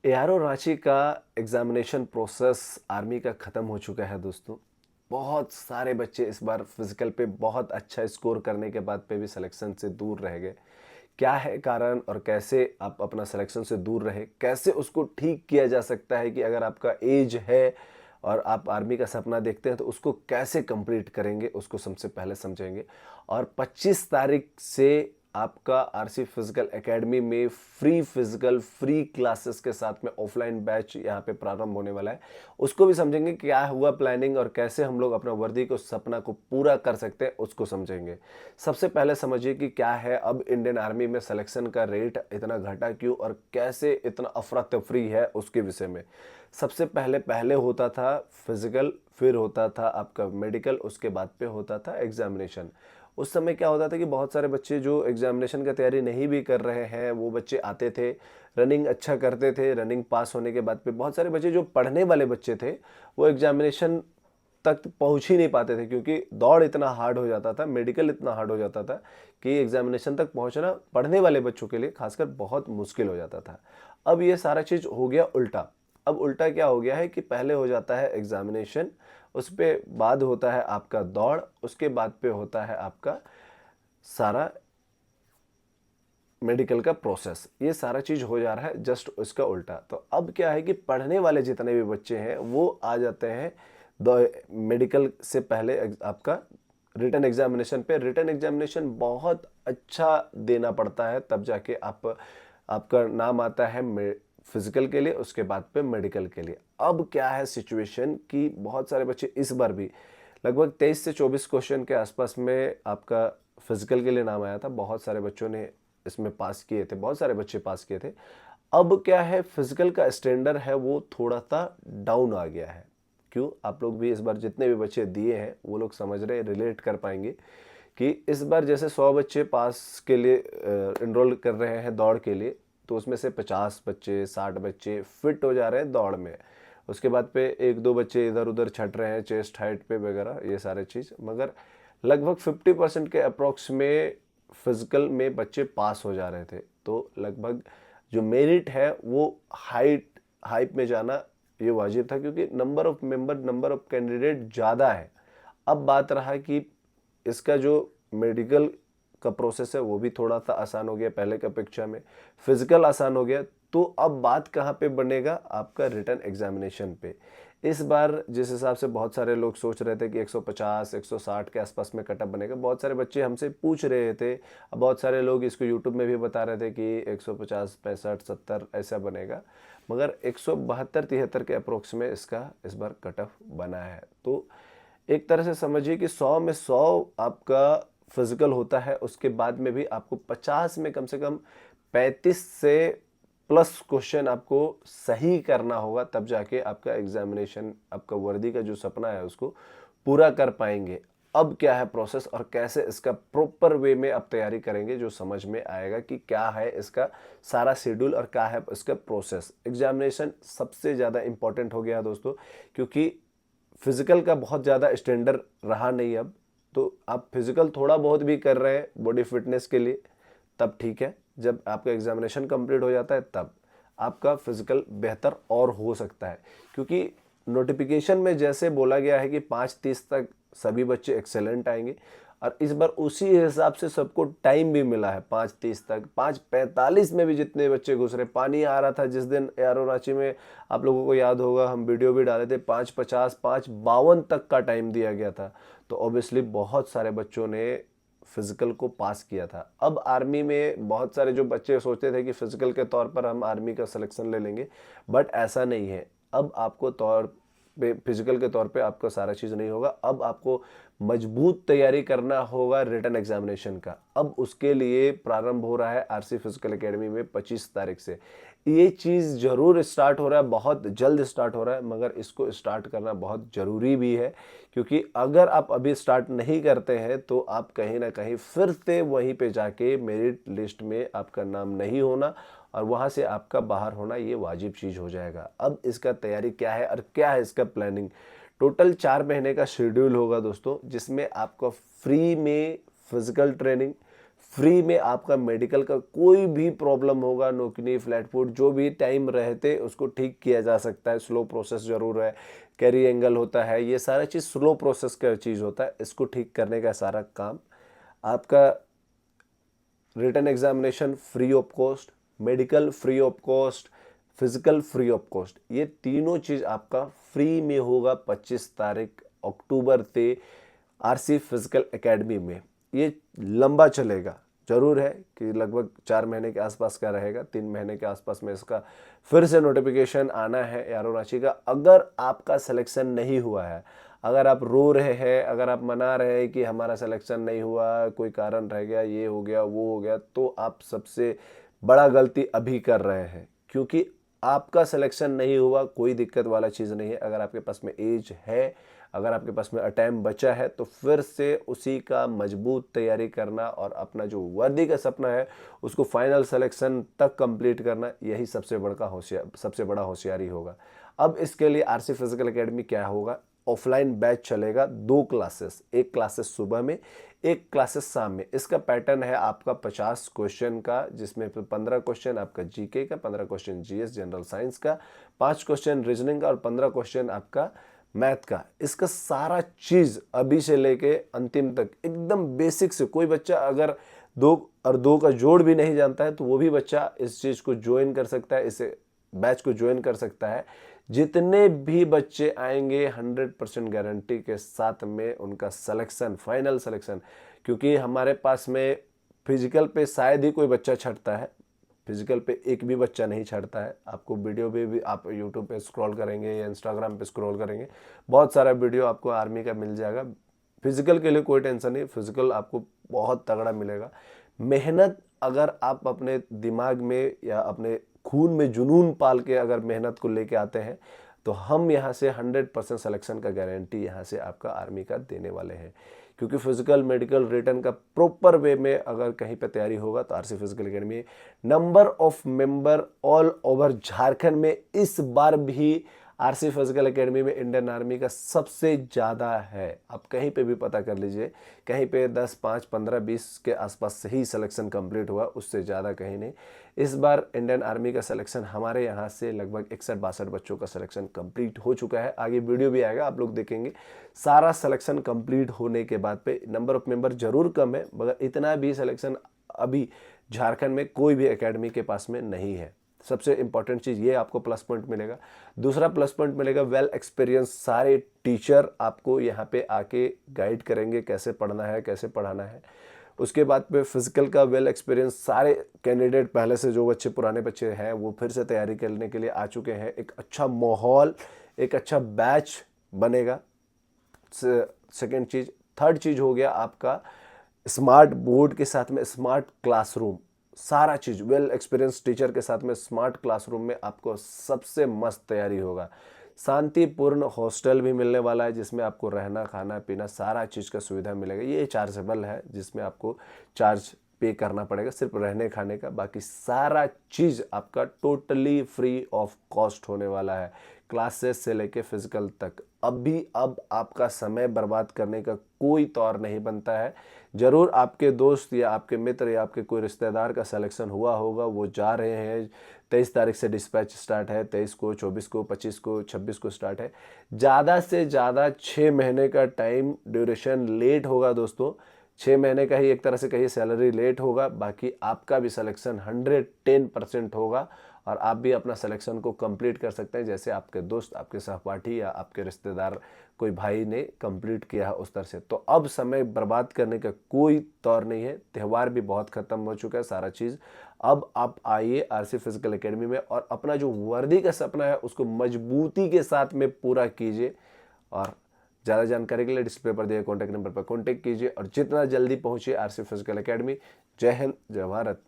ARO Ranchi का examination process army का ख़त्म हो चुका है दोस्तों। बहुत सारे बच्चे इस बार फिजिकल पे बहुत अच्छा स्कोर करने के बाद पे भी सिलेक्शन से दूर रह गए। क्या है कारण और कैसे आप अपना सिलेक्शन से दूर रहे, कैसे उसको ठीक किया जा सकता है कि अगर आपका एज है और आप आर्मी का सपना देखते हैं तो उसको कैसे कंप्लीट करेंगे, उसको सबसे पहले समझेंगे। और 25 तारीख से आपका आरसी फिजिकल एकेडमी में फ्री क्लासेस के साथ में ऑफलाइन बैच यहाँ पे प्रारंभ होने वाला है। उसको भी समझेंगे क्या हुआ प्लानिंग और कैसे हम लोग अपना वर्दी को सपना को पूरा कर सकते हैं, उसको समझेंगे। सबसे पहले समझिए कि क्या है अब इंडियन आर्मी में सिलेक्शन का रेट इतना घटा क्यों और कैसे इतना अफरा तफरी है उसके विषय में। सबसे पहले पहले होता था फिजिकल, फिर होता था आपका मेडिकल, उसके बाद पे होता था एग्जामिनेशन। उस समय क्या होता था कि बहुत सारे बच्चे जो एग्जामिनेशन की तैयारी नहीं भी कर रहे हैं वो बच्चे आते थे, रनिंग अच्छा करते थे। रनिंग पास होने के बाद पे बहुत सारे बच्चे जो पढ़ने वाले बच्चे थे वो एग्जामिनेशन तक पहुंच ही नहीं पाते थे, क्योंकि दौड़ इतना हार्ड हो जाता था, मेडिकल इतना हार्ड हो जाता था कि एग्जामिनेशन तक पहुंचना पढ़ने वाले बच्चों के लिए खासकर बहुत मुश्किल हो जाता था। अब ये सारा चीज़ हो गया उल्टा। अब उल्टा क्या हो गया है कि पहले हो जाता है एग्जामिनेशन, उस पे बाद होता है आपका दौड़, उसके बाद पे होता है आपका सारा मेडिकल का प्रोसेस। ये सारा चीज़ हो जा रहा है जस्ट उसका उल्टा। तो अब क्या है कि पढ़ने वाले जितने भी बच्चे हैं वो आ जाते हैं मेडिकल से पहले आपका रिटन एग्जामिनेशन पे। रिटन एग्जामिनेशन बहुत अच्छा देना पड़ता है, तब जाके आपका नाम आता है फिजिकल के लिए, उसके बाद पे मेडिकल के लिए। अब क्या है सिचुएशन कि बहुत सारे बच्चे इस बार भी लगभग 23 से 24 क्वेश्चन के आसपास में आपका फिजिकल के लिए नाम आया था। बहुत सारे बच्चों ने इसमें पास किए थे, बहुत सारे बच्चे पास किए थे। अब क्या है फिजिकल का स्टैंडर्ड है वो थोड़ा सा डाउन आ गया है। क्यों? आप लोग भी इस बार जितने भी बच्चे दिए हैं वो लोग समझ रहे, रिलेट कर पाएंगे कि इस बार जैसे 100 बच्चे पास के लिए इनरोल कर रहे हैं दौड़ के लिए, तो उसमें से 50 बच्चे 60 बच्चे फिट हो जा रहे हैं दौड़ में। उसके बाद पे एक दो बच्चे इधर उधर छट रहे हैं चेस्ट हाइट पे वगैरह, ये सारे चीज़, मगर लगभग 50% के अप्रोक्स में फिजिकल में बच्चे पास हो जा रहे थे। तो लगभग जो मेरिट है वो हाइप में जाना ये वाजिब था, क्योंकि नंबर ऑफ कैंडिडेट ज़्यादा है। अब बात रहा कि इसका जो मेडिकल का प्रोसेस है वो भी थोड़ा सा आसान हो गया पहले की अपेक्षा में, फिजिकल आसान हो गया। तो अब बात कहाँ पे बनेगा? आपका रिटन एग्जामिनेशन पे। इस बार जिस हिसाब से बहुत सारे लोग सोच रहे थे कि 150 160 के आसपास में कटअप बनेगा, बहुत सारे बच्चे हमसे पूछ रहे थे, अब बहुत सारे लोग इसको यूट्यूब में भी बता रहे थे कि 150 65 70 ऐसा बनेगा, मगर 172 73 के अप्रोक्स में इसका इस बार कटअप बना है। तो एक तरह से समझिए कि 100 में 100 आपका फिजिकल होता है, उसके बाद में भी आपको 50 में कम से कम 35 से प्लस क्वेश्चन आपको सही करना होगा, तब जाके आपका एग्जामिनेशन, आपका वर्दी का जो सपना है उसको पूरा कर पाएंगे। अब क्या है प्रोसेस और कैसे इसका प्रॉपर वे में आप तैयारी करेंगे, जो समझ में आएगा कि क्या है इसका सारा शेड्यूल और क्या है इसका प्रोसेस। एग्जामिनेशन सबसे ज़्यादा इंपॉर्टेंट हो गया है दोस्तों, क्योंकि फिजिकल का बहुत ज़्यादा स्टैंडर्ड रहा नहीं अब। तो आप फिजिकल थोड़ा बहुत भी कर रहे हैं बॉडी फिटनेस के लिए तब ठीक है, जब आपका एग्जामिनेशन कंप्लीट हो जाता है तब आपका फिजिकल बेहतर और हो सकता है। क्योंकि नोटिफिकेशन में जैसे बोला गया है कि 5:30 तक सभी बच्चे एक्सेलेंट आएंगे, और इस बार उसी हिसाब से सबको टाइम भी मिला है 5:30 तक। 5:45 में भी जितने बच्चे घुस रहे, पानी आ रहा था जिस दिन एआरओ रांची में, आप लोगों को याद होगा हम वीडियो भी डाले थे, 5:50 5:52 तक का टाइम दिया गया था। तो ऑब्वियसली बहुत सारे बच्चों ने फिजिकल को पास किया था। अब आर्मी में बहुत सारे जो बच्चे सोचते थे कि फिजिकल के तौर पर हम आर्मी का सिलेक्शन ले लेंगे, बट ऐसा नहीं है। अब आपको तौर पे फिजिकल के तौर पे आपका सारा चीज़ नहीं होगा, अब आपको मजबूत तैयारी करना होगा रिटन एग्जामिनेशन का। अब उसके लिए प्रारंभ हो रहा है आरसी फिजिकल एकेडमी में 25 तारीख से। ये चीज़ ज़रूर स्टार्ट हो रहा है, बहुत जल्द स्टार्ट हो रहा है, मगर इसको स्टार्ट करना बहुत ज़रूरी भी है, क्योंकि अगर आप अभी स्टार्ट नहीं करते हैं तो आप कहीं ना कहीं फिर से वहीं पे जाके मेरिट लिस्ट में आपका नाम नहीं होना और वहाँ से आपका बाहर होना ये वाजिब चीज़ हो जाएगा। अब इसका तैयारी क्या है और क्या है इसका प्लानिंग? टोटल 4 महीने का शेड्यूल होगा दोस्तों, जिसमें आपको फ्री में फिजिकल ट्रेनिंग, फ्री में आपका मेडिकल का कोई भी प्रॉब्लम होगा, नोकनी, फ्लैट फुट, जो भी टाइम रहते उसको ठीक किया जा सकता है। स्लो प्रोसेस जरूर है, कैरी एंगल होता है, ये सारा चीज़ स्लो प्रोसेस का चीज़ होता है। इसको ठीक करने का सारा काम आपका written examination free of cost, medical free of cost, physical free of cost, ये तीनों चीज़ आपका फ्री में होगा 25 तारीख अक्टूबर से आरसी फिजिकल एकेडमी में। ये लंबा चलेगा, जरूर है कि लगभग 4 महीने के आसपास का रहेगा, 3 महीने के आसपास में इसका फिर से नोटिफिकेशन आना है यारो रांची का। अगर आपका सिलेक्शन नहीं हुआ है, अगर आप रो रहे हैं, अगर आप मना रहे हैं कि हमारा सिलेक्शन नहीं हुआ, कोई कारण रह गया, ये हो गया वो हो गया, तो आप सबसे बड़ा गलती अभी कर रहे हैं, क्योंकि आपका सिलेक्शन नहीं हुआ कोई दिक्कत वाला चीज़ नहीं है। अगर आपके पास में एज है, अगर आपके पास में टाइम बचा है, तो फिर से उसी का मजबूत तैयारी करना और अपना जो वर्दी का सपना है उसको फाइनल सिलेक्शन तक कंप्लीट करना, यही सबसे बड़ा होशियारी होगा। अब इसके लिए आरसी फिजिकल एकेडमी क्या होगा, ऑफलाइन बैच चलेगा, 2 क्लासेस, एक क्लासेस सुबह में, एक क्लासेस शाम में। इसका पैटर्न है आपका 50 क्वेश्चन का, जिसमें 15 क्वेश्चन आपका जीके का, 15 क्वेश्चन जीएस जनरल साइंस का, 5 क्वेश्चन रीजनिंग का और 15 क्वेश्चन आपका मैथ का। इसका सारा चीज अभी से लेके अंतिम तक एकदम बेसिक से, कोई बच्चा अगर 2 और 2 का जोड़ भी नहीं जानता है तो वो भी बच्चा इस चीज को ज्वाइन कर सकता है, इसे बैच को ज्वाइन कर सकता है। जितने भी बच्चे आएंगे 100% गारंटी के साथ में उनका सिलेक्शन, फाइनल सिलेक्शन, क्योंकि हमारे पास में फिजिकल पे शायद ही कोई बच्चा छटता है, फिजिकल पे एक भी बच्चा नहीं छटता है। आपको वीडियो भी आप यूट्यूब पे स्क्रॉल करेंगे या इंस्टाग्राम पे स्क्रॉल करेंगे, बहुत सारा वीडियो आपको आर्मी का मिल जाएगा। फिजिकल के लिए कोई टेंशन नहीं, फिजिकल आपको बहुत तगड़ा मिलेगा। मेहनत अगर आप अपने दिमाग में या अपने खून में जुनून पाल के अगर मेहनत को लेके आते हैं, तो हम यहाँ से 100% सिलेक्शन का गारंटी यहाँ से आपका आर्मी का देने वाले हैं। क्योंकि फिजिकल, मेडिकल, रिटन का प्रॉपर वे में अगर कहीं पे तैयारी होगा तो RC physical academy, number of member all over Jharkhand में इस बार भी आरसी फिजिकल एकेडमी में इंडियन आर्मी का सबसे ज़्यादा है। आप कहीं पे भी पता कर लीजिए, कहीं पे 10, 5, 15, 20 के आसपास से ही सिलेक्शन कंप्लीट हुआ, उससे ज़्यादा कहीं नहीं। इस बार इंडियन आर्मी का सिलेक्शन हमारे यहाँ से लगभग 61-62 बच्चों का सिलेक्शन कंप्लीट हो चुका है। आगे वीडियो भी आएगा, आप लोग देखेंगे। सारा सिलेक्शन कंप्लीट होने के बाद पे नंबर ऑफ मेंबर जरूर कम है, मगर इतना भी सिलेक्शन अभी झारखंड में कोई भी एकेडमी के पास में नहीं है। सबसे इंपॉर्टेंट चीज़ ये आपको प्लस पॉइंट मिलेगा। दूसरा प्लस पॉइंट मिलेगा, वेल एक्सपीरियंस सारे टीचर आपको यहाँ पे आके गाइड करेंगे, कैसे पढ़ना है, कैसे पढ़ाना है। उसके बाद पे फिजिकल का वेल एक्सपीरियंस सारे कैंडिडेट, पहले से जो बच्चे पुराने बच्चे हैं वो फिर से तैयारी करने के लिए आ चुके हैं। एक अच्छा माहौल, एक अच्छा बैच बनेगा। सेकेंड चीज़, थर्ड चीज़ हो गया आपका स्मार्ट बोर्ड के साथ में स्मार्ट क्लासरूम। सारा चीज़ वेल एक्सपीरियंस टीचर के साथ में स्मार्ट क्लासरूम में आपको सबसे मस्त तैयारी होगा। शांतिपूर्ण हॉस्टल भी मिलने वाला है, जिसमें आपको रहना, खाना, पीना सारा चीज़ का सुविधा मिलेगा। ये चार्जेबल है, जिसमें आपको चार्ज पे करना पड़ेगा सिर्फ रहने खाने का, बाकी सारा चीज़ आपका टोटली फ्री ऑफ कॉस्ट होने वाला है, क्लासेस से लेके फिजिकल तक। अब आपका समय बर्बाद करने का कोई तौर नहीं बनता है। जरूर आपके दोस्त या आपके मित्र या आपके कोई रिश्तेदार का सिलेक्शन हुआ होगा, वो जा रहे हैं। 23 तारीख से डिस्पैच स्टार्ट है, 23 को, 24 को, 25 को, 26 को स्टार्ट है। ज़्यादा से ज़्यादा 6 महीने का टाइम ड्यूरेशन लेट होगा दोस्तों। 6 महीने का ही एक तरह से कहिए सैलरी लेट होगा, बाकी आपका भी सिलेक्शन 110% होगा और आप भी अपना सिलेक्शन को कंप्लीट कर सकते हैं, जैसे आपके दोस्त, आपके सहपाठी या आपके रिश्तेदार कोई भाई ने कंप्लीट किया है उस तरह से। तो अब समय बर्बाद करने का कोई तौर नहीं है, त्यौहार भी बहुत खत्म हो चुका है सारा चीज़। अब आप आइए आरसी फिजिकल एकेडमी में और अपना जो वर्दी का सपना है उसको मजबूती के साथ में पूरा कीजिए। और ज़्यादा जानकारी के लिए डिस्प्ले पर दिए कॉन्टैक्ट नंबर पर कॉन्टैक्ट कीजिए और जितना जल्दी पहुंचिए आरसी फिजिकल एकेडमी। जय हिंद, जय भारत।